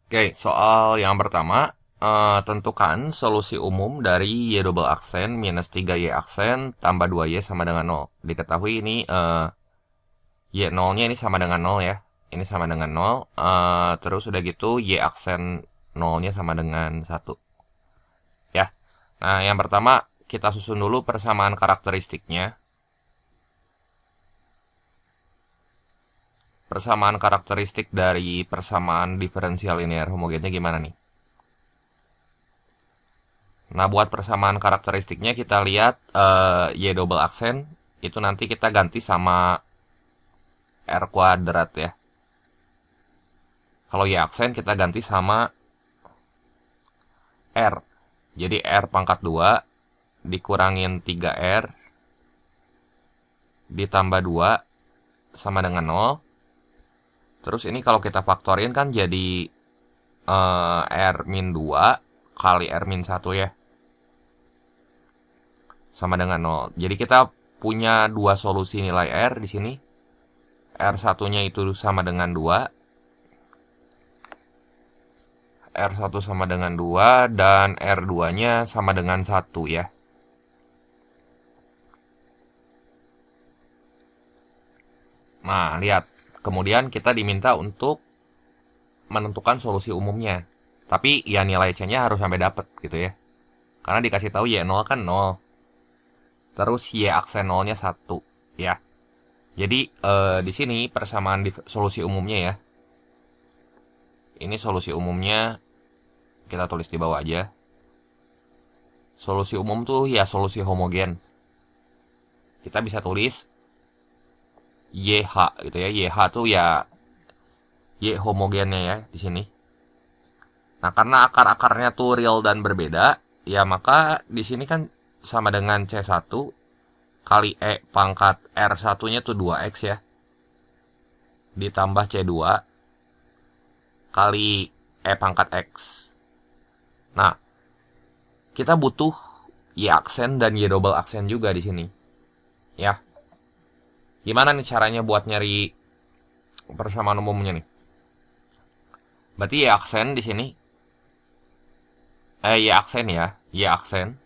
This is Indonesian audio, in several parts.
Oke, soal yang pertama, tentukan solusi umum dari Y double aksen minus 3Y aksen tambah 2Y sama dengan 0. Diketahui ini Y 0-nya ini sama dengan 0 ya. Ini sama dengan 0. Terus udah gitu Y aksen 0-nya sama dengan 1. Ya. Nah, yang pertama kita susun dulu persamaan karakteristiknya. Persamaan karakteristik dari persamaan diferensial linear homogennya gimana nih? Nah, buat persamaan karakteristiknya kita lihat Y double aksen itu nanti kita ganti sama R kuadrat ya. Kalau Y aksen kita ganti sama R. Jadi R pangkat 2 dikurangin 3R ditambah 2 sama dengan 0. Terus ini kalau kita faktorin kan jadi R min 2 kali R min 1 ya. Sama dengan 0. Jadi kita punya dua solusi nilai R di sini. R1-nya itu sama dengan 2. R1 sama dengan 2 dan R2-nya sama dengan 1 ya. Nah, lihat. Kemudian kita diminta untuk menentukan solusi umumnya. Tapi ya nilai C-nya harus sampai dapat gitu ya. Karena dikasih tahu Y0 kan 0. Terus Y aksen 0-nya 1 ya. Jadi di sini persamaan solusi umumnya ya. Ini solusi umumnya kita tulis di bawah aja. Solusi umum tuh ya solusi homogen. Kita bisa tulis YH gitu ya. YH tuh ya Y homogennya ya di sini. Nah, karena akar-akarnya tuh real dan berbeda, ya maka di sini kan sama dengan C1 kali E pangkat R1-nya tuh 2X ya. Ditambah C2 kali E pangkat X. Nah, kita butuh Y aksen dan Y double aksen juga di sini. Ya. Gimana nih caranya buat nyari persamaan umumnya nih? Berarti Y aksen di sini. Y aksen ya. Y aksen.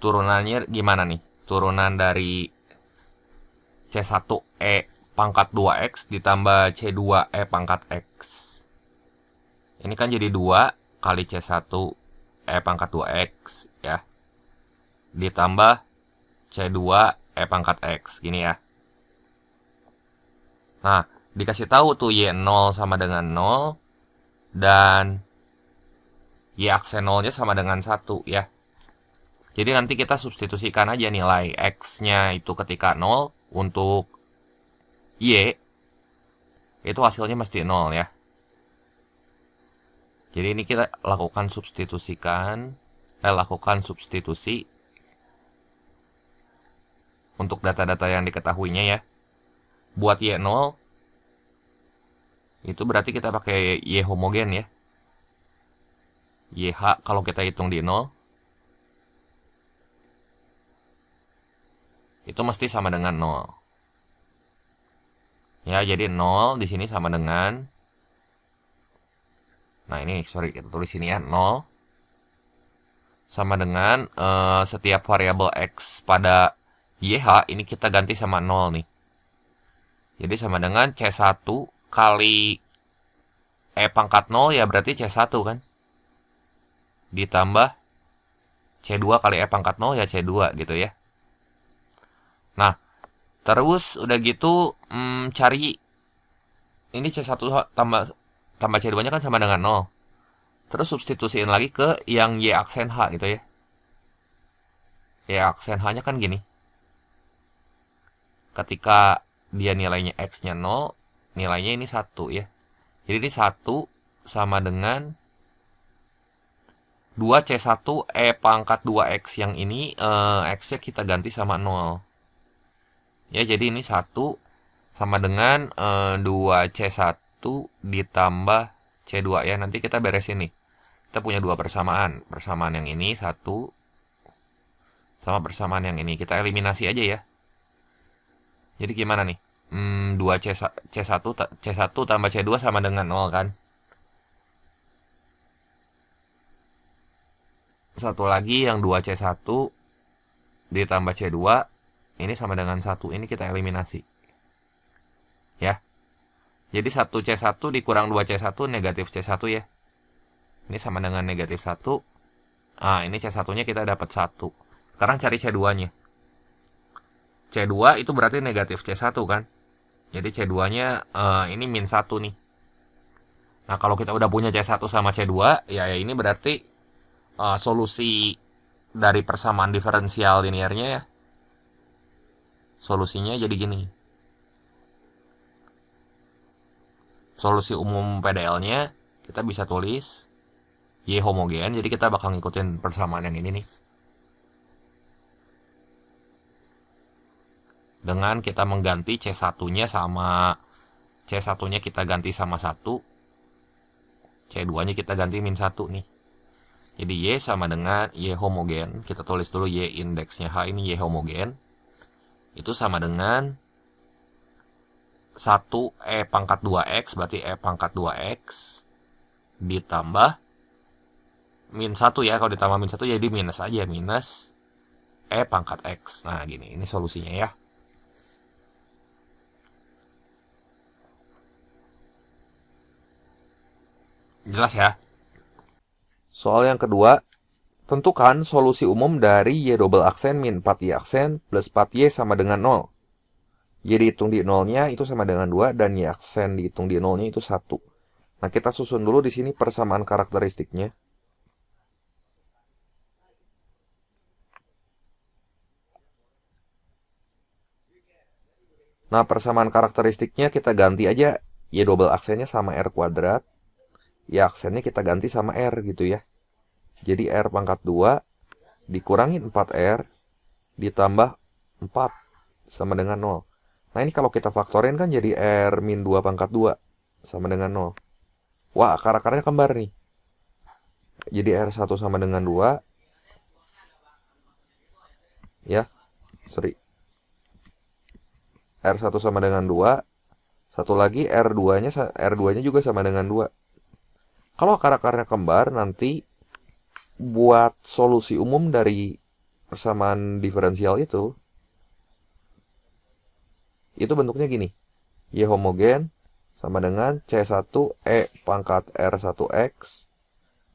Turunannya gimana nih? Turunan dari C1E pangkat 2X ditambah C2E pangkat X. Ini kan jadi 2 kali C1E pangkat 2X ya. Ditambah C2E pangkat X. Gini ya. Nah, dikasih tahu tuh Y0 sama dengan 0 dan Y aksen 0-nya sama dengan 1 ya. Jadi nanti kita substitusikan aja nilai X-nya itu ketika 0 untuk Y. Itu hasilnya mesti 0 ya. Jadi ini kita lakukan substitusi untuk data-data yang diketahuinya ya. Buat Y0 itu berarti kita pakai Y homogen ya. YH kalau kita hitung di 0 itu mesti sama dengan 0. Ya, jadi 0 di sini sama dengan, nah ini sorry kita tulis sini ya, 0 sama dengan setiap variabel X pada YH ini kita ganti sama 0 nih. Jadi sama dengan C1 kali E pangkat 0 ya berarti C1 kan. Ditambah C2 kali E pangkat 0 ya C2 gitu ya. Nah, terus udah gitu cari ini C1 tambah C2-nya kan sama dengan 0. Terus substitusiin lagi ke yang Y aksen H gitu ya. Y aksen H-nya kan gini. Ketika dia nilainya X-nya 0, nilainya ini 1 ya. Jadi ini 1 sama dengan 2C1 E pangkat 2X yang ini X-nya kita ganti sama 0. Ya, jadi ini 1 sama dengan 2C1 ditambah C2 ya. Nanti kita beresin nih. Kita punya dua persamaan. Persamaan yang ini 1 sama persamaan yang ini. Kita eliminasi aja ya. Jadi gimana nih? C1 tambah C2 sama dengan 0 kan. Satu lagi yang 2C1 ditambah C2 ini sama dengan 1. Ini kita eliminasi. Ya. Jadi 1C1 dikurang 2C1 negatif C1 ya. Ini sama dengan negatif 1. Ah, ini C1-nya kita dapat 1. Sekarang cari C2-nya. C2 itu berarti negatif C1 kan. Jadi C2-nya ini min 1 nih. Nah, kalau kita udah punya C1 sama C2, ya ini berarti solusi dari persamaan diferensial linearnya ya. Solusinya jadi gini. Solusi umum PDL-nya kita bisa tulis Y homogen, jadi kita bakal ngikutin persamaan yang ini nih. Dengan kita mengganti C1-nya sama C1-nya kita ganti sama 1, C2-nya kita ganti min 1 nih. Jadi Y sama dengan Y homogen. Kita tulis dulu Y indeksnya H, ini Y homogen. Itu sama dengan 1 E pangkat 2X, berarti E pangkat 2X ditambah min 1 ya. Kalau ditambah min 1 jadi minus aja, minus E pangkat X. Nah gini, ini solusinya ya. Jelas ya? Soal yang kedua, tentukan solusi umum dari Y double aksen min 4Y aksen plus 4Y sama dengan 0. Y dihitung di 0-nya itu sama dengan 2 dan Y aksen dihitung di 0-nya itu 1. Nah, kita susun dulu di sini persamaan karakteristiknya. Nah, persamaan karakteristiknya kita ganti aja Y double aksennya sama R kuadrat. Y aksennya kita ganti sama R gitu ya. Jadi R pangkat 2 dikurangin 4R ditambah 4 sama dengan 0. Nah ini kalau kita faktorin kan jadi R min 2 pangkat 2 sama dengan 0. Wah, akar-akarnya kembar nih. Jadi R1 sama dengan 2. Ya, sorry. R1 sama dengan 2. Satu lagi R2-nya juga sama dengan 2. Kalau akar-akarnya kembar, nanti buat solusi umum dari persamaan diferensial itu bentuknya gini. Y homogen sama dengan C1 E pangkat R1X.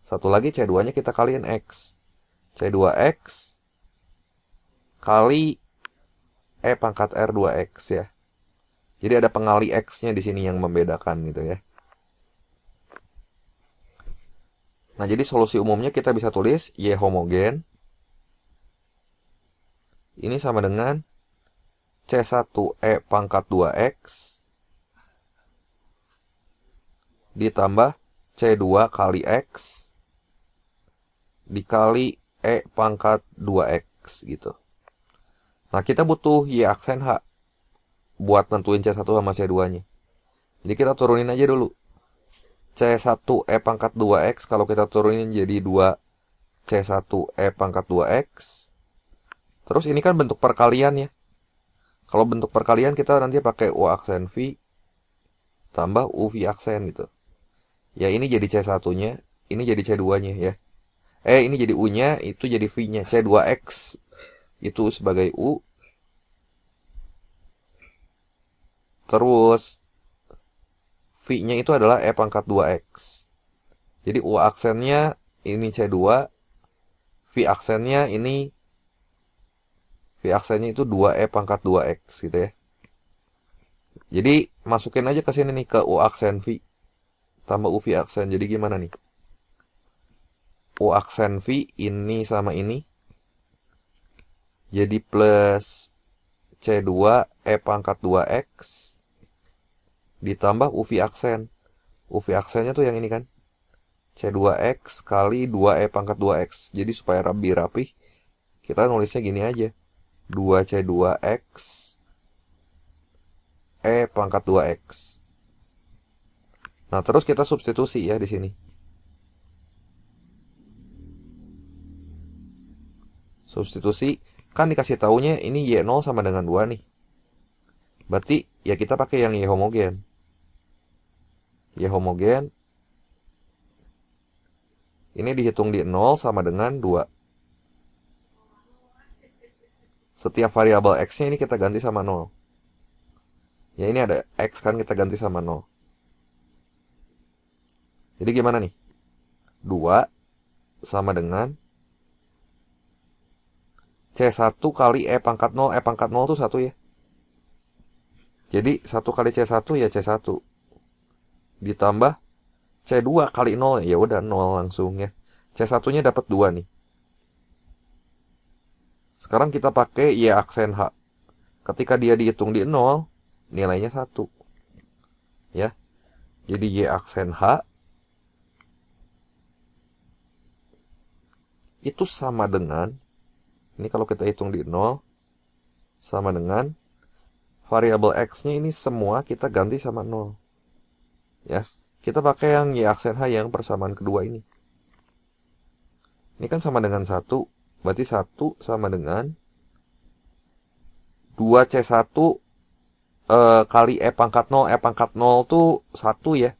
Satu lagi C2-nya kita kaliin X. C2X kali E pangkat R2X ya. Jadi ada pengali X-nya di sini yang membedakan gitu ya. Nah, jadi solusi umumnya kita bisa tulis Y homogen. Ini sama dengan C1 E pangkat 2X ditambah C2 kali X dikali E pangkat 2X gitu. Nah, kita butuh Y aksen H buat nentuin C1 sama C2-nya. Jadi kita turunin aja dulu. C1 E pangkat 2X kalau kita turunin jadi 2 C1 E pangkat 2X. Terus ini kan bentuk perkalian ya. Kalau bentuk perkalian kita nanti pakai U aksen V tambah UV aksen gitu. Ya ini jadi C1-nya, ini jadi C2-nya ya. Ini jadi U-nya, itu jadi V-nya. C2X itu sebagai U. Terus V-nya itu adalah E pangkat 2X. Jadi U aksennya ini C2, V aksennya itu 2E pangkat 2X gitu ya. Jadi masukin aja ke sini nih ke U aksen V tambah UV aksen. Jadi gimana nih? U aksen V ini sama ini. Jadi plus C2 E pangkat 2X ditambah UV aksen. UV aksennya tuh yang ini kan. C2X kali 2E pangkat 2X. Jadi supaya lebih rapih, kita nulisnya gini aja. 2C2X E pangkat 2X. Nah, terus kita substitusi ya di sini. Substitusi, kan dikasih taunya ini Y0 sama dengan 2 nih. Berarti ya kita pakai yang Y homogen. Y homogen ini dihitung di 0 sama dengan 2. Setiap variabel X-nya ini kita ganti sama 0. Ya ini ada X kan, kita ganti sama 0. Jadi gimana nih? 2 sama dengan C1 kali E pangkat 0. E pangkat 0 itu 1 ya. Jadi 1 kali C1 ya C1. Ditambah C2 kali 0 ya udah 0 langsung ya. C1-nya dapat 2 nih. Sekarang kita pakai Y aksen H. Ketika dia dihitung di 0, nilainya 1. Ya. Jadi Y aksen H itu sama dengan, ini kalau kita hitung di 0, sama dengan variabel X-nya ini semua kita ganti sama 0. Ya. Kita pakai yang Y aksen H yang persamaan kedua ini. Ini kan sama dengan 1, berarti 1 sama dengan 2C1 kali E pangkat 0. E pangkat 0 tuh 1 ya.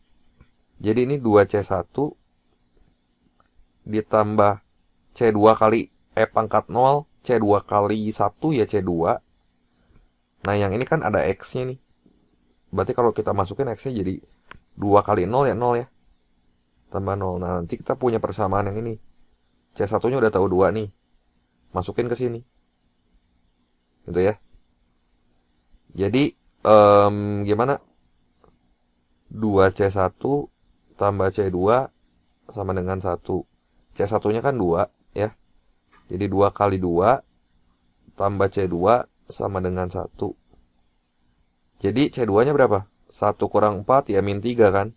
Jadi ini 2C1 ditambah C2 kali E pangkat 0. C2 kali 1 ya C2. Nah yang ini kan ada X-nya nih. Berarti kalau kita masukin X-nya jadi 2 kali 0 ya 0 ya. Tambah 0. Nah nanti kita punya persamaan yang ini. C1-nya udah tahu 2 nih. Masukin ke sini. Gitu ya. Jadi gimana? 2C1 tambah C2 sama dengan 1. C1-nya kan 2 ya. Jadi 2 kali 2 tambah C2 sama dengan 1. Jadi C2-nya berapa? 1 kurang 4 ya min 3 kan.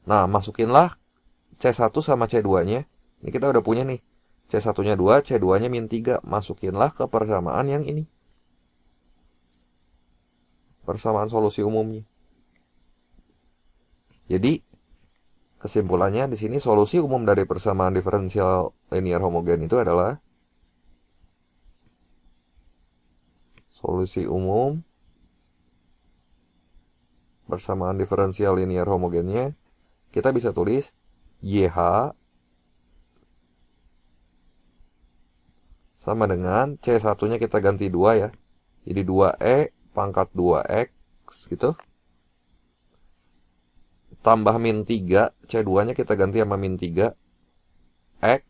Nah masukinlah C1 sama C2-nya. Ini kita udah punya nih. C1-nya 2, C2-nya min 3. Masukinlah ke persamaan yang ini. Persamaan solusi umumnya. Jadi kesimpulannya di sini solusi umum dari persamaan diferensial linear homogen itu adalah solusi umum persamaan diferensial linear homogennya kita bisa tulis YH sama dengan C1-nya kita ganti 2 ya. Jadi 2E pangkat 2X gitu. Tambah min 3, C2-nya kita ganti sama min 3. X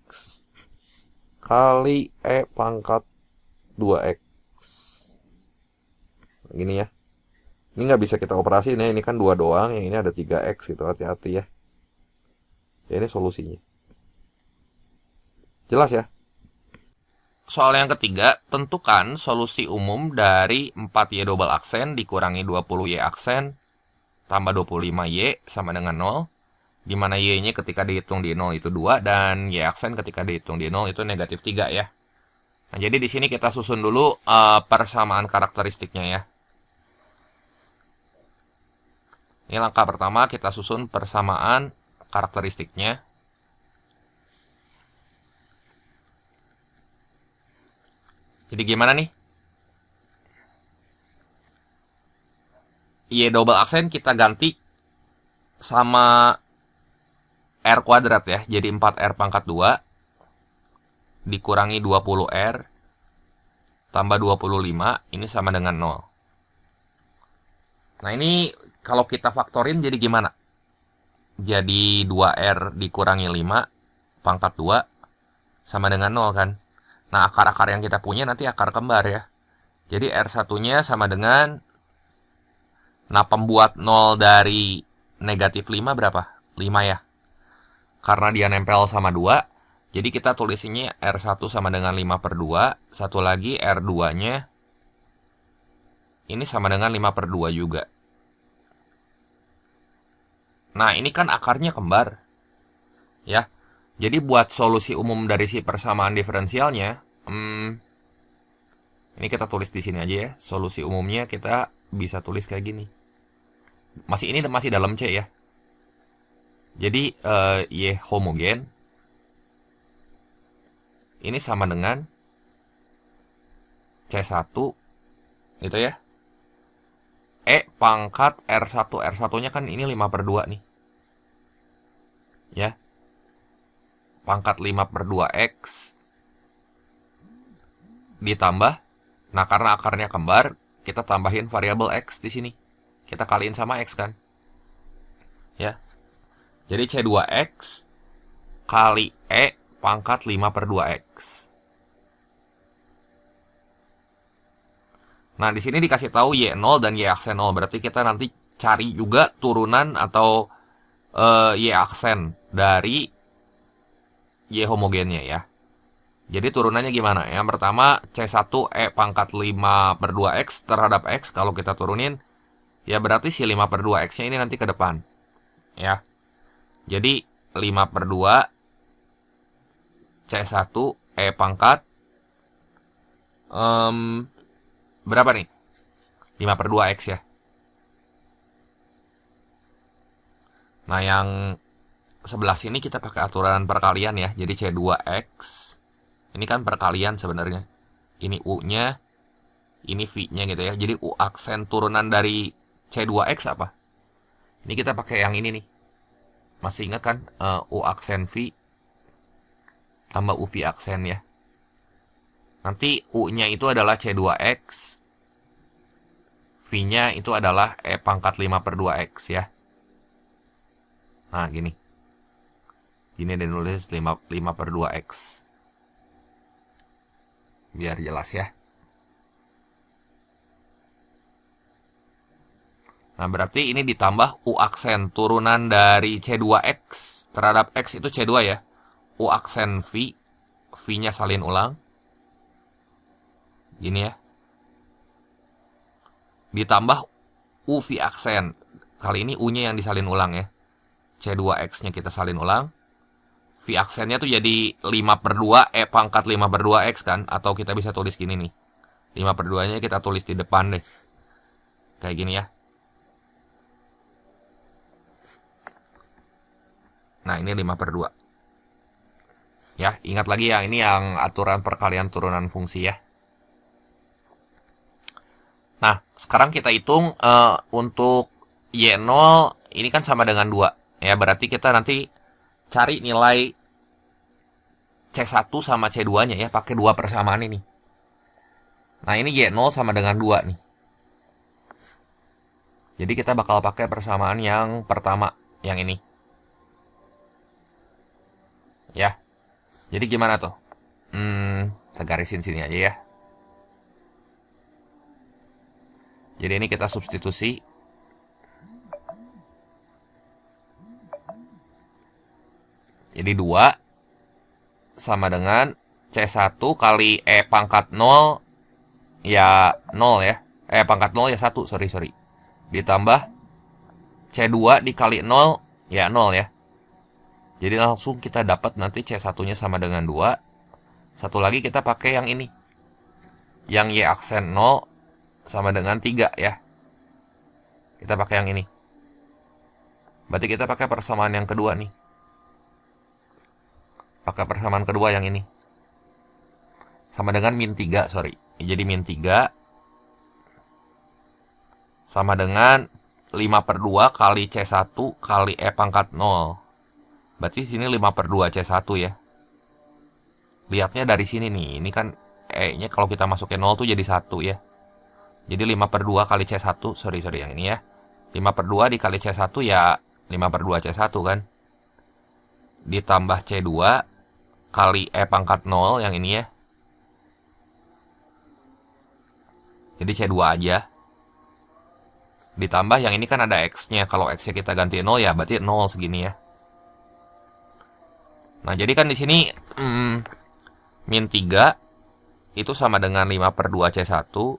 kali E pangkat 2X. Gini ya. Ini nggak bisa kita operasiin ya, ini kan 2 doang, yang ini ada 3X itu, hati-hati ya. Ya ini solusinya. Jelas ya? Soal yang ketiga, tentukan solusi umum dari 4Y double aksen dikurangi 20Y aksen tambah 25Y sama dengan 0, di mana Y-nya ketika dihitung di 0 itu 2, dan Y aksen ketika dihitung di 0 itu negatif 3 ya. Nah, jadi di sini kita susun dulu persamaan karakteristiknya ya. Ini langkah pertama, kita susun persamaan karakteristiknya. Jadi gimana nih? Y double aksen kita ganti sama R kuadrat ya. Jadi 4R pangkat 2 dikurangi 20R tambah 25, ini sama dengan 0. Nah ini kalau kita faktorin jadi gimana? Jadi 2R dikurangi 5 pangkat 2 sama dengan 0 kan? Nah akar-akar yang kita punya nanti akar kembar ya. Jadi R1-nya sama dengan, nah pembuat 0 dari negatif 5 berapa? 5 ya. Karena dia nempel sama 2, jadi kita tulisinnya R1 sama dengan 5 per 2. Satu lagi R2-nya ini sama dengan 5 per 2 juga. Nah ini kan akarnya kembar ya. Jadi buat solusi umum dari si persamaan diferensialnya, ini kita tulis di sini aja ya. Solusi umumnya kita bisa tulis kayak gini. Ini masih dalam C ya. Jadi Y homogen ini sama dengan C1 gitu ya. E pangkat R1. R1-nya kan ini 5/2 nih. Ya. Pangkat 5/2X ditambah, nah karena akarnya kembar, kita tambahin variabel X di sini. Kita kaliin sama X kan. Ya. Jadi C2X kali E pangkat 5/2X. Nah, di sini dikasih tahu Y0 dan Y aksen 0. Berarti kita nanti cari juga turunan atau Y aksen dari Y homogennya ya. Jadi turunannya gimana? Yang pertama C1 E pangkat 5/2X terhadap X. Kalau kita turunin, ya berarti si 5/2X-nya ini nanti ke depan. Ya. Jadi 5/2 C1 E pangkat berapa nih? 5/2X ya. Nah, yang sebelah sini kita pakai aturan perkalian ya. Jadi C2X ini kan perkalian sebenarnya. Ini U-nya, ini V-nya gitu ya. Jadi U aksen turunan dari C2X apa? Ini kita pakai yang ini nih. Masih ingat kan? U aksen V tambah UV aksen ya. Nanti U-nya itu adalah C2X. V-nya itu adalah E pangkat 5/2X ya. Nah, gini. Gini dinulis 5/2X. Biar jelas ya. Nah, berarti ini ditambah U aksen turunan dari C2X terhadap X itu C2 ya. U aksen V. V-nya salin ulang. Gini ya. Ditambah UV aksen. Kali ini U-nya yang disalin ulang ya. C2X-nya kita salin ulang. V aksennya tuh jadi 5/2 E pangkat 5/2X kan. Atau kita bisa tulis gini nih. 5/2-nya kita tulis di depan deh. Kayak gini ya. Nah, ini 5/2. Ya, ingat lagi ya, ini yang aturan perkalian turunan fungsi ya. Nah, sekarang kita hitung untuk Y0 ini kan sama dengan 2. Ya, berarti kita nanti cari nilai C1 sama C2-nya ya, pakai 2 persamaan ini. Nah, ini Y0 sama dengan 2 nih. Jadi kita bakal pakai persamaan yang pertama, yang ini. Ya. Jadi gimana tuh? Kita garisin sini aja ya. Jadi ini kita substitusi. Jadi 2 sama dengan C1 kali E pangkat 0 ya 0 ya. E pangkat 0 ya 1, sorry. Ditambah C2 dikali 0 ya 0 ya. Jadi langsung kita dapat nanti C1-nya sama dengan 2. Satu lagi kita pakai yang ini. Yang Y aksen 0 sama dengan 3 ya. Kita pakai yang ini. Berarti kita pakai persamaan yang kedua nih. Pakai persamaan kedua yang ini. Sama dengan min 3, sorry. Jadi min 3 sama dengan 5/2 kali C1 kali E pangkat 0. Berarti sini 5/2 C1 ya. Lihatnya dari sini nih. Ini kan E-nya kalau kita masukin 0 tuh jadi 1 ya. Jadi 5/2 kali C1. Sorry yang ini ya. 5/2 dikali C1 ya 5/2 C1 kan. Ditambah C2 kali E pangkat 0 yang ini ya. Jadi C2 aja. Ditambah yang ini kan ada X-nya. Kalau X-nya kita ganti 0 ya berarti 0 segini ya. Nah, jadi kan di sini min 3 itu sama dengan 5/2 C1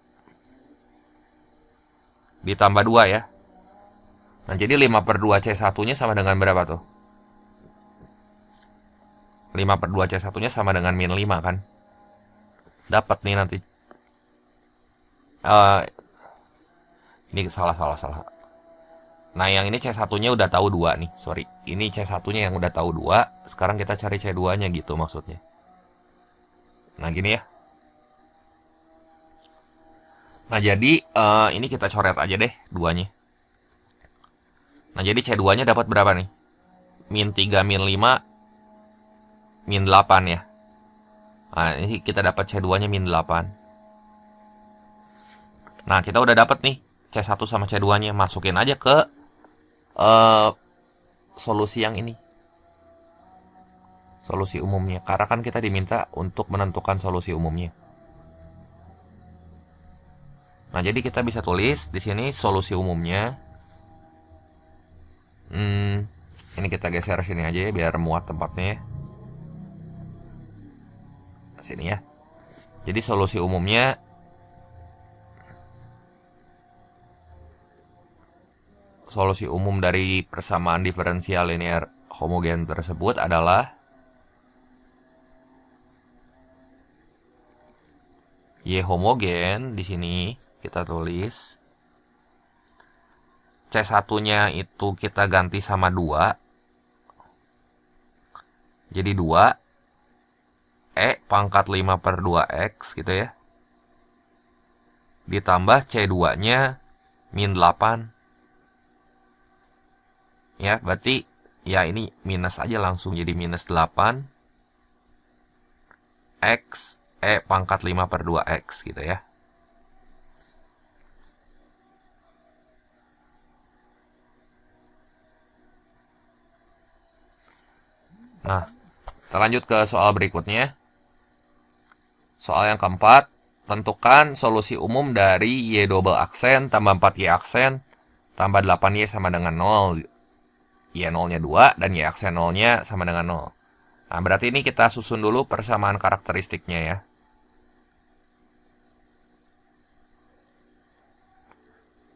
ditambah 2 ya. Nah, jadi 5/2 C1-nya sama dengan berapa tuh? 5/2 C1-nya sama dengan min 5 kan? Dapat nih nanti. Ini salah. Nah, yang ini C1-nya udah tahu 2 nih. Sorry. Ini C1-nya yang udah tahu 2. Sekarang kita cari C2-nya gitu maksudnya. Nah, gini ya. Nah, jadi ini kita coret aja deh duanya. Nah, jadi C2-nya dapat berapa nih? Min 3, min 5, min 8 ya. Nah, ini kita dapat C2-nya min 8. Nah, kita udah dapat nih C1 sama C2-nya. Masukin aja ke solusi yang ini. Solusi umumnya. Karena kan kita diminta untuk menentukan solusi umumnya. Nah, jadi kita bisa tulis di sini solusi umumnya. Ini kita geser sini aja ya biar muat tempatnya ya. Sini ya. Jadi solusi umumnya solusi umum dari persamaan diferensial linear homogen tersebut adalah Y homogen. Di sini kita tulis C1-nya itu kita ganti sama 2. Jadi 2 E pangkat 5 per 2X gitu ya. Ditambah C2-nya min 8. Ya, berarti ya ini minus aja langsung jadi minus 8 X E pangkat 5 per 2X gitu ya. Nah, kita lanjut ke soal berikutnya. Soal yang keempat, tentukan solusi umum dari Y double aksen tambah 4Y aksen tambah 8Y sama dengan 0. Y 0-nya 2 dan Y aksen 0-nya sama dengan 0. Nah, berarti ini kita susun dulu persamaan karakteristiknya ya.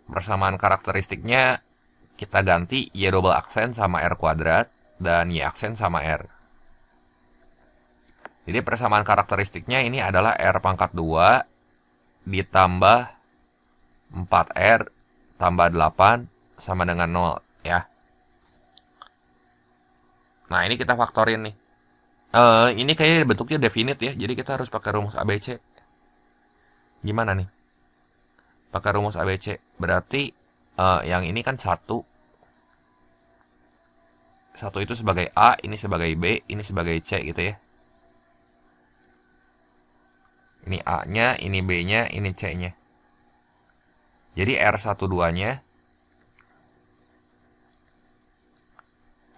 Persamaan karakteristiknya kita ganti Y double aksen sama R kuadrat dan Y aksen sama R. Jadi persamaan karakteristiknya ini adalah R pangkat 2 ditambah 4R tambah 8 sama dengan 0 ya. Nah, ini kita faktorin nih. Ini kayaknya bentuknya definite ya, jadi kita harus pakai rumus ABC. Gimana nih? Pakai rumus ABC. Berarti yang ini kan 1. 1 itu sebagai A, ini sebagai B, ini sebagai C gitu ya. Ini A-nya, ini B-nya, ini C-nya. Jadi R12-nya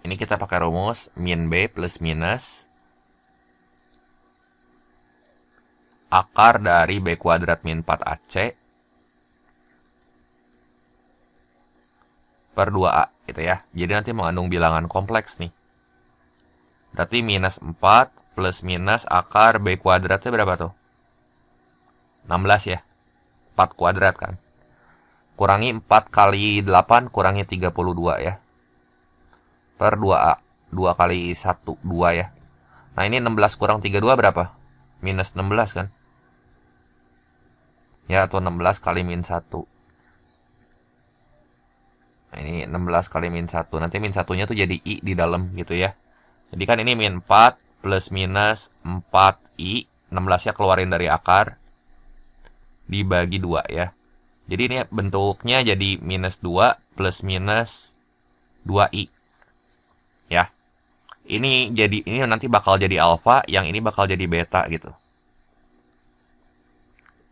ini kita pakai rumus min B plus minus akar dari B kuadrat min 4AC per 2A gitu ya. Jadi nanti mengandung bilangan kompleks nih. Berarti minus 4 plus minus akar B kuadratnya berapa tuh? 16 ya. 4 kuadrat kan. Kurangi 4 kali 8 kurangi 32 ya. Per 2A. 2 kali 1, 2 ya. Nah, ini 16 kurang 32 berapa? Minus 16 kan? Ya, atau 16 kali min 1. Nah, ini 16 kali min 1. Nanti min 1-nya tuh jadi I di dalam gitu ya. Jadi kan ini min 4 plus minus 4I. 16-nya keluarin dari akar. Dibagi 2 ya. Jadi ini bentuknya jadi minus 2 plus minus 2I. Ya. Ini nanti bakal jadi alfa, yang ini bakal jadi beta gitu.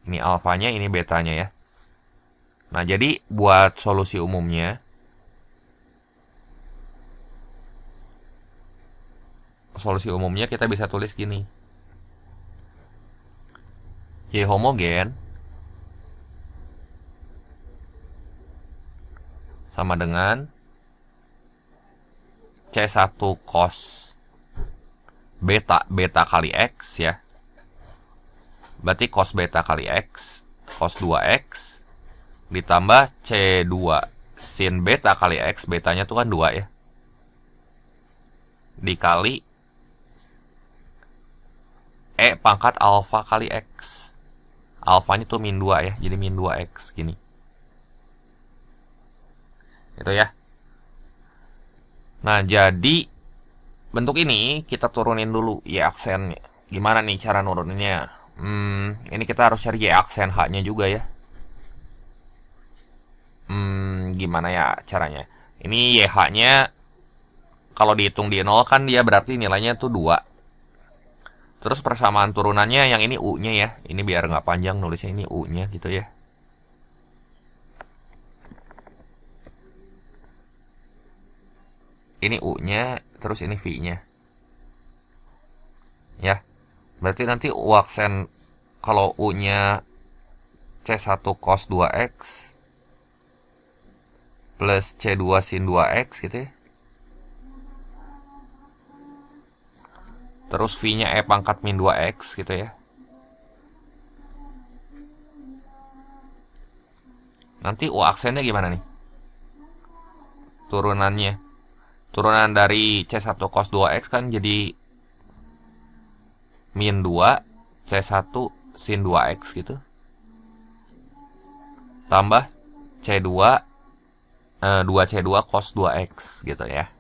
Ini alfanya, ini betanya ya. Nah, jadi buat solusi umumnya kita bisa tulis gini. Y homogen sama dengan C1 cos beta kali X ya. Berarti cos beta kali X, cos 2X, ditambah C2 sin beta kali X, betanya tuh kan 2 ya. Dikali E pangkat alfa kali X. Alfanya tuh min 2 ya, jadi min 2X gini. Itu ya. Nah, jadi bentuk ini kita turunin dulu Y aksennya. Gimana nih cara nuruninnya? Ini kita harus cari Y aksen H-nya juga ya. Gimana ya caranya? Ini YH-nya kalau dihitung di 0 kan dia berarti nilainya tuh 2. Terus persamaan turunannya yang ini U-nya ya. Ini biar nggak panjang nulisnya, ini U-nya gitu ya. Ini U-nya, terus ini V-nya. Ya. Berarti nanti U aksen kalau U-nya C1 cos 2X plus C2 sin 2X gitu ya. Terus V-nya E pangkat min 2X gitu ya. Nanti U aksennya gimana nih? Turunannya. Turunan dari C1 cos 2X kan jadi min 2 C1 sin 2X gitu. Tambah C2 2C2 cos 2X gitu ya.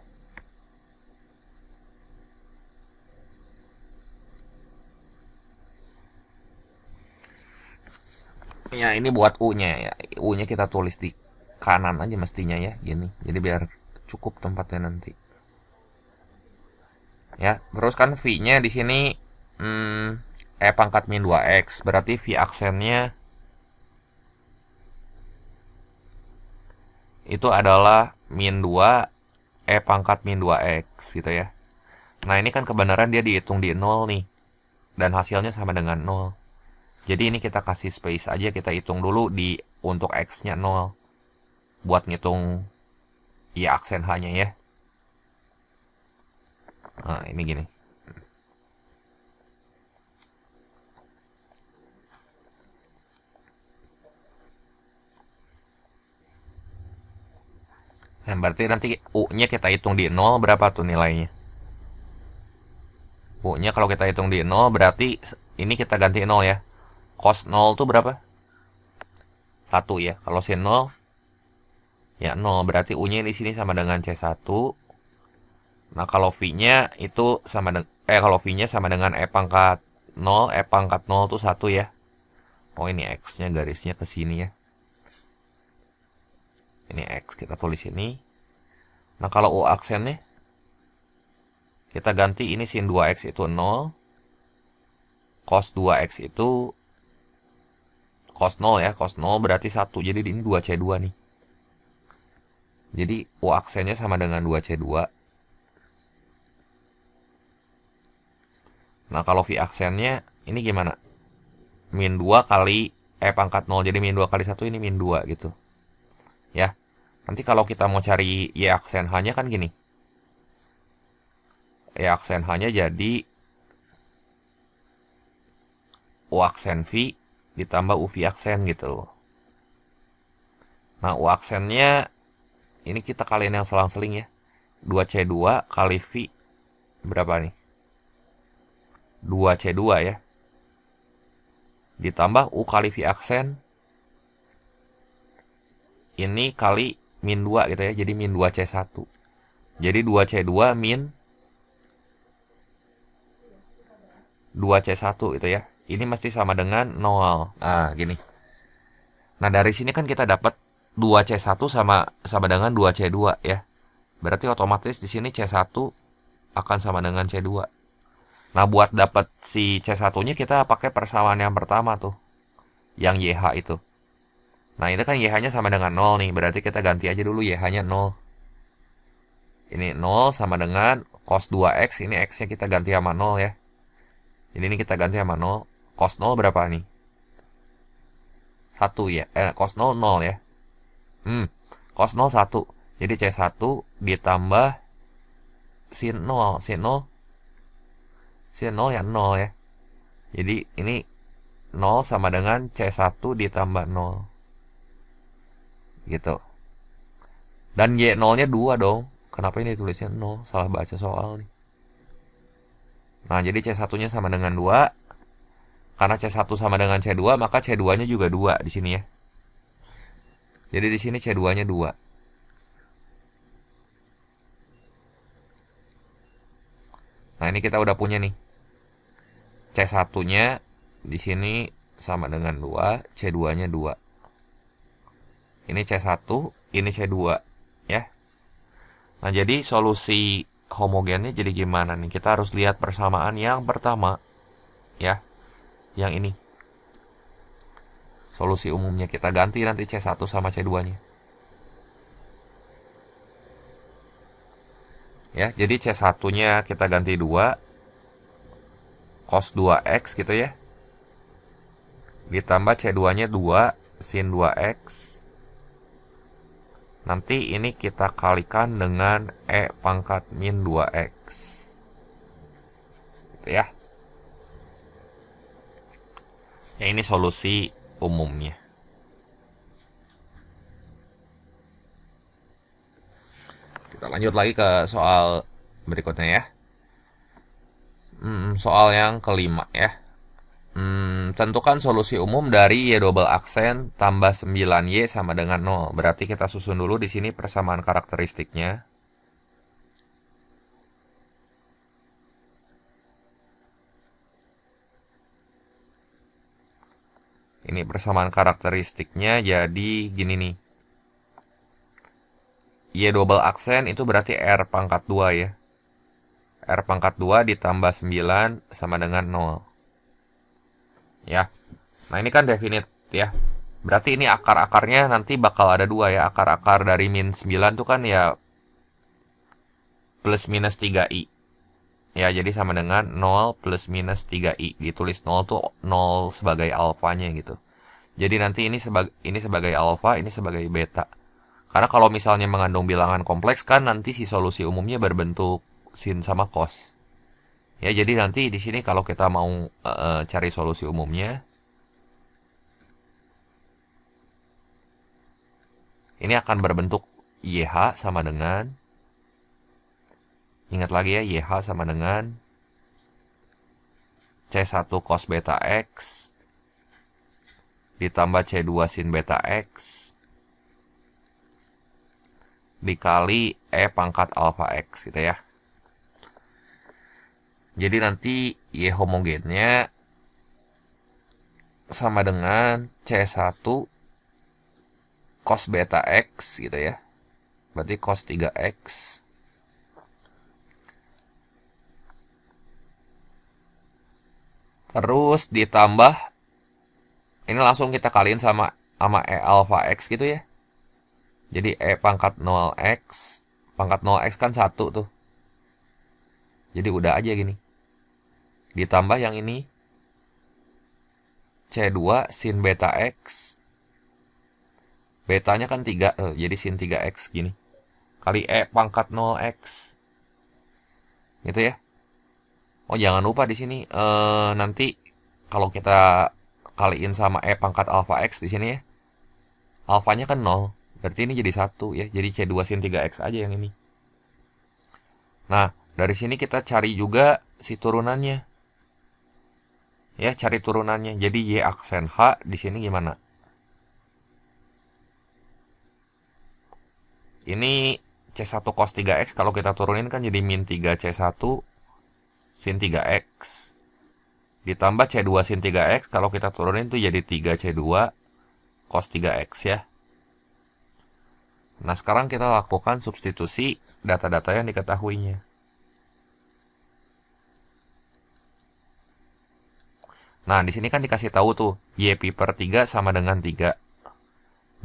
Ya ini buat U-nya ya. U-nya kita tulis di kanan aja mestinya ya, gini. Jadi biar cukup tempatnya nanti. Ya, terus kan V-nya di sini E pangkat min 2X, berarti V aksennya itu adalah min 2 E pangkat min 2X gitu ya. Nah, ini kan kebenaran dia dihitung di 0 nih. Dan hasilnya sama dengan 0. Jadi ini kita kasih space aja, kita hitung dulu di untuk X-nya 0. Buat ngitung ya aksen H-nya ya. Nah, ini gini. Nah, berarti nanti U-nya kita hitung di 0 berapa tuh nilainya? U-nya kalau kita hitung di 0 berarti ini kita ganti 0 ya. Cos 0 tuh berapa? 1 ya. Kalau sin 0 ya 0, berarti U-nya di sini sama dengan C1. Nah, kalau V-nya itu sama dengan kalau V-nya sama dengan E pangkat 0, E pangkat 0 tuh 1 ya. Oh, ini X-nya garisnya ke sini ya. Ini X, kita tulis ini. Nah, kalau U aksennya kita ganti ini sin 2X itu 0. Cos 2X itu cos 0 ya, cos 0 berarti 1. Jadi ini 2C2 nih. Jadi U aksennya sama dengan 2C2. Nah, kalau V aksennya ini gimana? Min 2 kali E pangkat 0. Jadi min 2 kali 1 ini min 2 gitu. Ya. Nanti kalau kita mau cari Y aksen H-nya kan gini. Y aksen H-nya jadi U aksen V ditambah UV aksen gitu. Nah, U aksennya ini kita kaliin yang selang-seling ya. 2C2 kali V berapa nih? 2C2 ya. Ditambah U kali V aksen. Ini kali min 2 gitu ya. Jadi min 2C1. Jadi 2C2 min 2C1 gitu ya. Ini mesti sama dengan 0. Nah, gini. Nah, dari sini kan kita dapat 2C1 sama dengan 2C2 ya. Berarti otomatis di sini C1 akan sama dengan C2. Nah, buat dapat si C1-nya kita pakai persamaan yang pertama tuh. Yang YH itu. Nah, ini kan YH-nya sama dengan 0 nih. Berarti kita ganti aja dulu YH-nya 0. Ini 0 sama dengan cos 2X. Ini X-nya kita ganti sama 0 ya. Jadi ini kita ganti sama 0. Cos 0 berapa nih? 1 ya. Cos 0, 0 ya. Cos 0, 1. Jadi C1 ditambah sin 0. Sin 0. Sin 0 ya 0 ya. Jadi ini 0 sama dengan C1 ditambah 0. Gitu. Dan Y0-nya 2 dong. Kenapa ini tulisnya 0? Salah baca soal nih. Nah, jadi C1-nya sama dengan 2. Karena C1 sama dengan C2, maka C2-nya juga 2 di sini ya. Jadi di sini C2-nya 2. Nah, ini kita udah punya nih. C1-nya di sini sama dengan 2, C2-nya 2. Ini C1, ini C2, ya. Nah, jadi solusi homogennya jadi gimana nih? Kita harus lihat persamaan yang pertama, ya. Yang ini. Solusi umumnya kita ganti nanti C1 sama C2-nya. Ya, jadi C1-nya kita ganti 2 cos 2x gitu ya. Ditambah C2-nya 2 sin 2x. Nanti ini kita kalikan dengan E pangkat min 2x. Gitu ya. Ya, ini solusi umumnya. Kita lanjut lagi ke soal berikutnya ya. Soal yang kelima ya. Tentukan solusi umum dari Y double aksen tambah 9Y sama dengan 0. Berarti kita susun dulu di sini persamaan karakteristiknya. Ini persamaan karakteristiknya jadi gini nih. Y double aksen itu berarti R pangkat 2 ya. R pangkat 2 ditambah 9 sama dengan 0. Ya. Nah, ini kan definite ya. Berarti ini akar-akarnya nanti bakal ada 2 ya. Akar-akar dari min 9 tuh kan ya plus minus 3i. Ya, jadi sama dengan 0 plus minus 3i. Ditulis 0 tuh 0 sebagai alfanya gitu. Jadi nanti ini sebagai alfa, ini sebagai beta. Karena kalau misalnya mengandung bilangan kompleks kan nanti si solusi umumnya berbentuk sin sama cos. Ya, jadi nanti di sini kalau kita mau cari solusi umumnya, ini akan berbentuk YH sama dengan, ingat lagi ya, YH sama dengan C1 cos beta X ditambah C2 sin beta X dikali E pangkat alfa X gitu ya. Jadi nanti Y homogennya sama dengan C1 cos beta X gitu ya. Berarti cos 3X terus ditambah, ini langsung kita kaliin sama E alfa X gitu ya. Jadi E pangkat 0X, pangkat 0X kan 1 tuh. Jadi udah aja gini. Ditambah yang ini, C2 sin beta X. Betanya kan 3, jadi sin 3X gini. Kali E pangkat 0X. Gitu ya. Oh, jangan lupa di sini nanti kalau kita kaliin sama E pangkat alfa X di sini ya. Alfanya kan 0. Berarti ini jadi 1 ya. Jadi C2 sin 3X aja yang ini. Nah, dari sini kita cari juga si turunannya. Ya, cari turunannya. Jadi Y aksen H di sini gimana? Ini C1 cos 3X kalau kita turunin kan jadi min 3C1 sin 3X. Ditambah C2 sin 3X kalau kita turunin itu jadi 3C2 cos 3X ya. Nah, sekarang kita lakukan substitusi data-data yang diketahuinya. Nah, di sini kan dikasih tahu tuh Y pi per 3 sama dengan 3.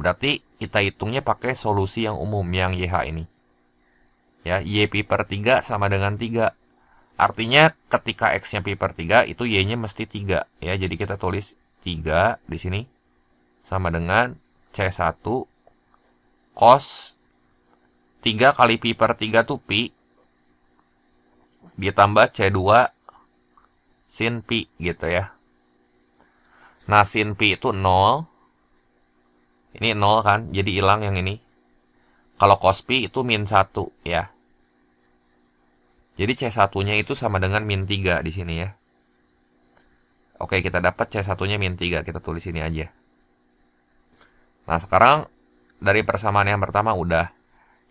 Berarti kita hitungnya pakai solusi yang umum yang YH ini. Ya, Y pi per 3 sama dengan 3. Artinya ketika X-nya pi per 3 itu Y-nya mesti 3 ya. Jadi kita tulis 3 di sini sama dengan C1 cos 3 kali pi per 3 tuh pi ditambah C2 sin pi gitu ya. Nah, sin pi itu 0. Ini 0 kan, jadi hilang yang ini. Kalau cos pi itu min 1 ya. Jadi C1-nya itu sama dengan min 3 di sini ya. Oke, kita dapat C1-nya min 3, kita tulis ini aja. Nah, sekarang dari persamaan yang pertama udah.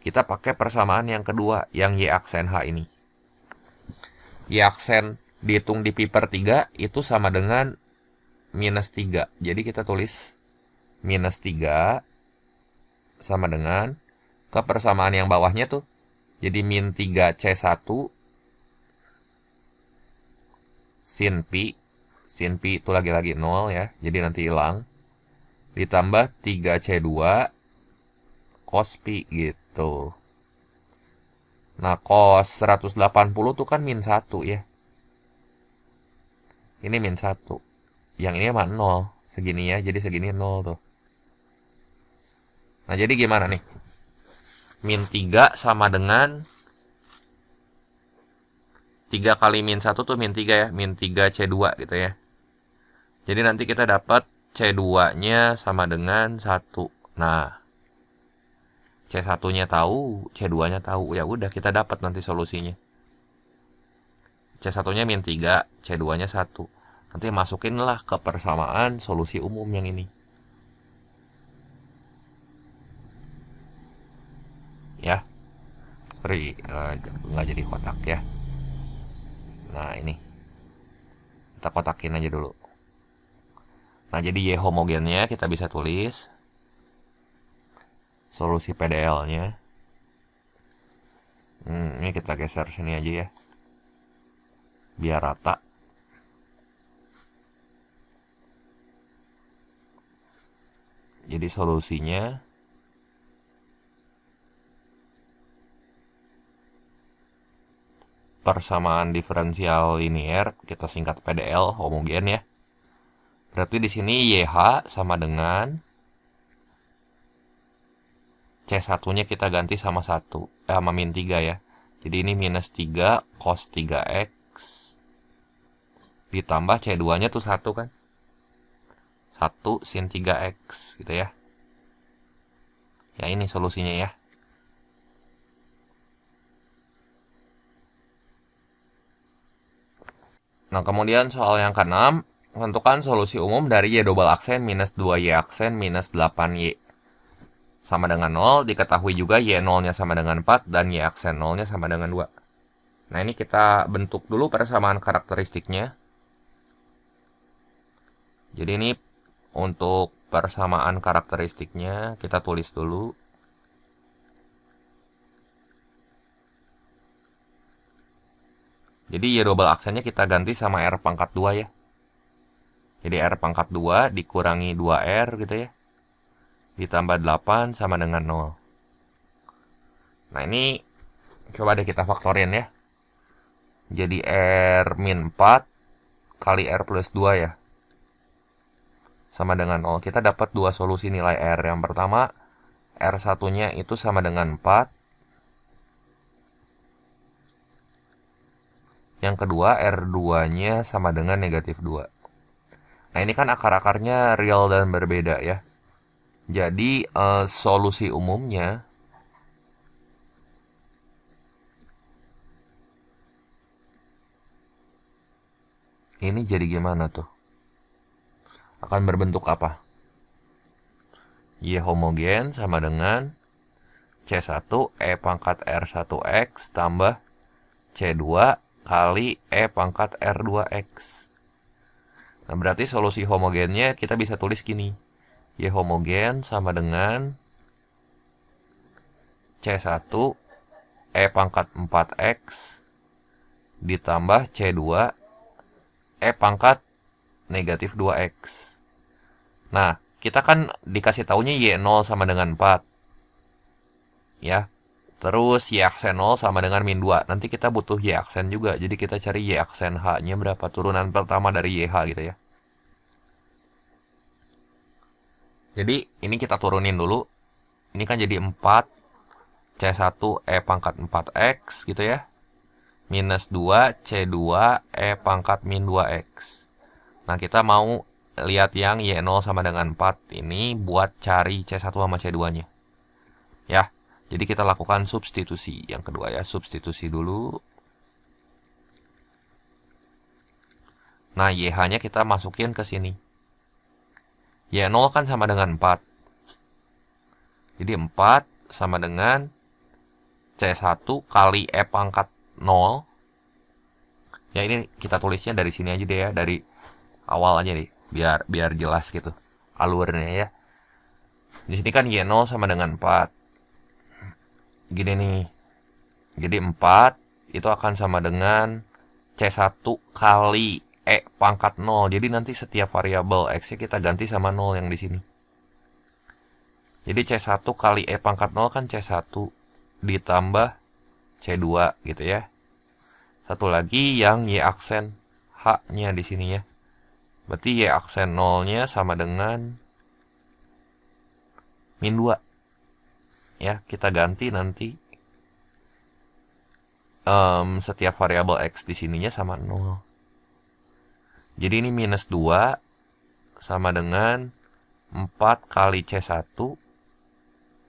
Kita pakai persamaan yang kedua, yang Y aksen H ini. Y aksen dihitung di pi per 3 itu sama dengan minus 3. Jadi kita tulis minus 3 sama dengan ke persamaan yang bawahnya tuh. Jadi min 3C1 sin pi. Sin pi itu lagi-lagi 0 ya. Jadi nanti hilang. Ditambah 3C2 cos pi gitu. Nah, cos 180 tuh kan min 1 ya. Ini min 1. Yang ini mah 0. Segini ya, jadi segini 0 tuh. Nah, jadi gimana nih? Min 3 sama dengan 3 kali min 1 tuh min 3 ya. Min 3C2 gitu ya. Jadi nanti kita dapat C2-nya sama dengan 1. Nah, C1-nya tahu, C2-nya tahu. Ya udah, kita dapat nanti solusinya. C1-nya min 3, C2-nya 1. Nanti masukinlah ke persamaan solusi umum yang ini. Ya. Sorry, nggak jadi kotak ya. Nah, ini. Kita kotakin aja dulu. Nah, jadi Y homogennya kita bisa tulis. Solusi PDL-nya. Ini kita geser sini aja ya. Biar rata. Jadi solusinya persamaan diferensial linier, kita singkat PDL homogen ya. Berarti di sini YH sama dengan C1-nya kita ganti sama 1, sama min 3 ya. Jadi ini minus 3 cos 3X ditambah C2-nya tuh 1 kan. 1 sin 3X gitu ya. Ya ini solusinya ya. Nah, kemudian soal yang ke-6, tentukan solusi umum dari Y double aksen minus 2Y aksen minus 8Y. Sama dengan 0, diketahui juga Y0-nya sama dengan 4 dan Y aksen 0-nya sama dengan 2. Nah, ini kita bentuk dulu persamaan karakteristiknya. Jadi ini untuk persamaan karakteristiknya kita tulis dulu. Jadi Y double aksennya kita ganti sama R pangkat 2 ya. Jadi R pangkat 2 dikurangi 2R gitu ya. Ditambah 8 sama dengan 0. Nah, ini coba deh kita faktorin ya. Jadi R min 4 kali R plus 2 ya. Sama dengan 0. Kita dapat dua solusi nilai R. Yang pertama, R1-nya itu sama dengan 4. Yang kedua, R2-nya sama dengan negatif 2. Nah, ini kan akar-akarnya real dan berbeda ya. Jadi, solusi umumnya ini jadi gimana tuh? Akan berbentuk apa? Y homogen sama dengan C1 E pangkat R1X tambah C2 kali E pangkat R2X. Nah, berarti solusi homogennya kita bisa tulis gini. Y homogen sama dengan C1 E pangkat 4X ditambah C2 E pangkat negatif 2X. Nah, kita kan dikasih taunya Y0 sama dengan 4. Ya. Terus Y aksen 0 sama dengan min 2. Nanti kita butuh Y aksen juga. Jadi kita cari Y aksen H-nya berapa. Turunan pertama dari YH gitu ya. Jadi ini kita turunin dulu. Ini kan jadi 4 C1 E pangkat 4X gitu ya. Minus 2 C2 E pangkat min 2X. Nah, kita mau lihat yang Y0 sama dengan 4 ini buat cari C1 sama C2-nya. Ya. Jadi kita lakukan substitusi. Yang kedua ya, substitusi dulu. Nah, YH-nya kita masukin ke sini. Y0 kan sama dengan 4. Jadi 4 sama dengan C1 kali E pangkat 0. Ya, ini kita tulisnya dari sini aja deh ya. Dari awal aja nih. Biar jelas gitu alurnya ya. Di sini kan Y0 sama dengan 4. Gini nih. Jadi 4 itu akan sama dengan C1 kali E pangkat 0. Jadi nanti setiap variabel X-nya kita ganti sama 0 yang di sini. Jadi C1 kali E pangkat 0 kan C1 ditambah C2 gitu ya. Satu lagi yang Y aksen H-nya di sini ya. Berarti Y aksen 0-nya sama dengan min 2. Ya, kita ganti nanti setiap variabel X di sininya sama 0. Jadi ini minus 2 sama dengan 4 kali C1.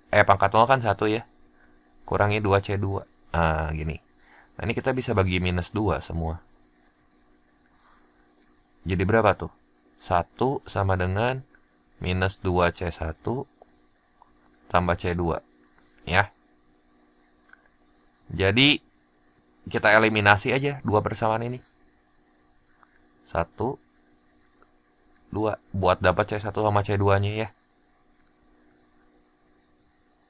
Pangkat 0 kan 1 ya. Kurangi 2C2. Nah, gini. Nah, ini kita bisa bagi minus 2 semua. Jadi berapa tuh? 1 sama dengan minus 2C1 tambah C2. Ya. Jadi, kita eliminasi aja dua persamaan ini. 1, 2. Buat dapat C1 sama C2-nya ya.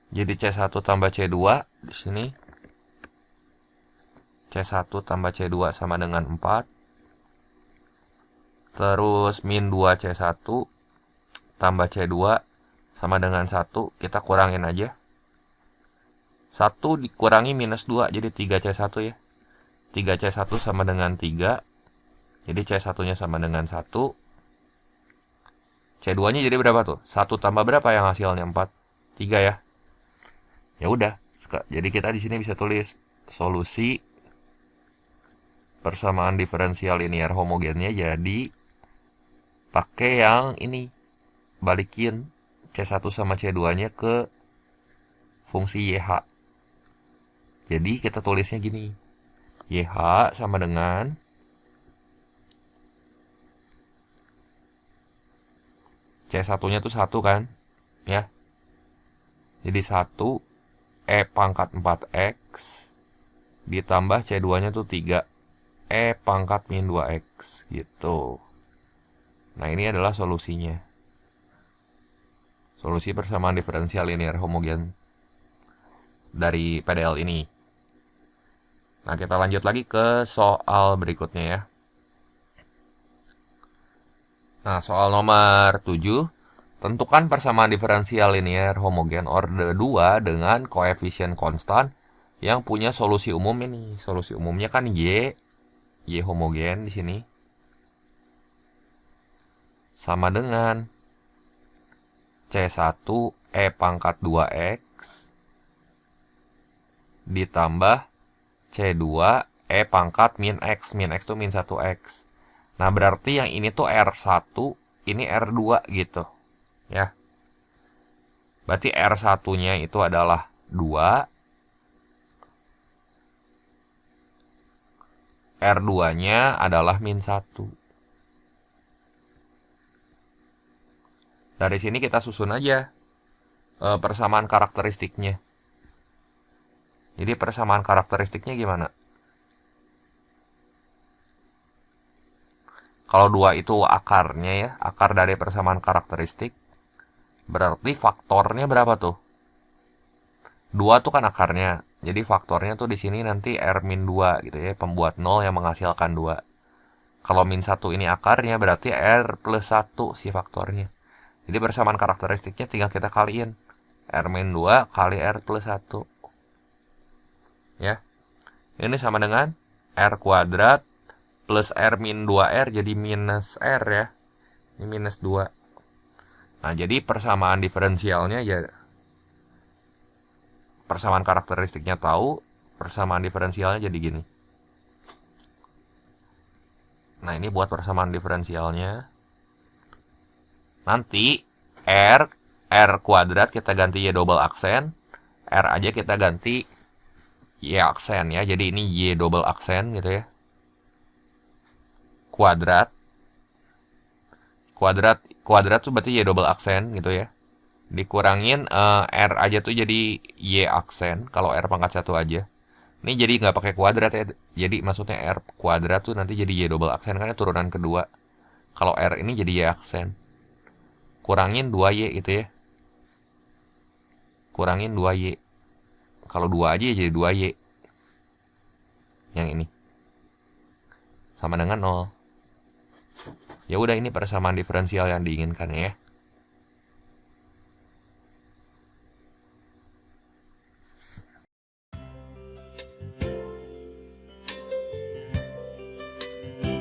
Jadi C1 tambah C2 di sini. C1 tambah C2 sama dengan 4. Terus min 2C1 tambah C2 sama dengan 1. Kita kurangin aja. 1 dikurangi minus 2 jadi 3C1 ya. 3C1 sama dengan 3. Jadi C1-nya sama dengan 1. C2-nya jadi berapa tuh? 1 tambah berapa yang hasilnya? 4. 3 ya. Ya udah. Jadi kita di sini bisa tulis solusi persamaan diferensial linear homogennya jadi pakai yang ini. Balikin C1 sama C2-nya ke fungsi YH. Jadi kita tulisnya gini. YH sama dengan C1-nya tuh 1 kan? Ya. Jadi 1 E pangkat 4X ditambah C2-nya tuh 3 E pangkat min 2X gitu. Nah, ini adalah solusinya. Solusi persamaan diferensial linear homogen dari PDL ini. Nah, kita lanjut lagi ke soal berikutnya ya. Nah, soal nomor 7. Tentukan persamaan diferensial linear homogen orde 2 dengan koefisien konstan yang punya solusi umum ini. Solusi umumnya kan Y homogen di sini. Sama dengan C1 E pangkat 2X ditambah C2 E pangkat min X. Min X itu min 1X. Nah, berarti yang ini tuh R1, ini R2 gitu. Ya. Berarti R1-nya itu adalah 2. R2-nya adalah min 1. Dari sini kita susun aja persamaan karakteristiknya. Jadi persamaan karakteristiknya gimana? Kalau 2 itu akarnya ya, akar dari persamaan karakteristik. Berarti faktornya berapa tuh? 2 tuh kan akarnya. Jadi faktornya tuh di sini nanti R-2 gitu ya, pembuat 0 yang menghasilkan 2. Kalau min 1 ini akarnya berarti R plus 1 si faktornya. Jadi persamaan karakteristiknya tinggal kita kaliin. R-2 kali R plus 1. Ya. Ini sama dengan R kuadrat plus R min 2R jadi minus R ya. Ini minus 2. Nah, jadi persamaan diferensialnya ya, persamaan karakteristiknya tahu, persamaan diferensialnya jadi gini. Nah, ini buat persamaan diferensialnya. Nanti R kuadrat kita ganti Y double aksen, R aja kita ganti Y aksen ya. Jadi ini Y double aksen gitu ya. Kuadrat tuh berarti Y double aksen gitu ya. Dikurangin R aja tuh jadi Y aksen. Kalau R pangkat 1 aja. Ini jadi nggak pakai kuadrat ya. Jadi maksudnya R kuadrat tuh nanti jadi Y double aksen karena turunan kedua. Kalau R ini jadi Y aksen. Kurangin 2Y gitu ya. kurangin 2Y. Kalau 2 aja ya jadi 2Y. Yang ini sama dengan 0. Ya udah, ini persamaan diferensial yang diinginkan ya.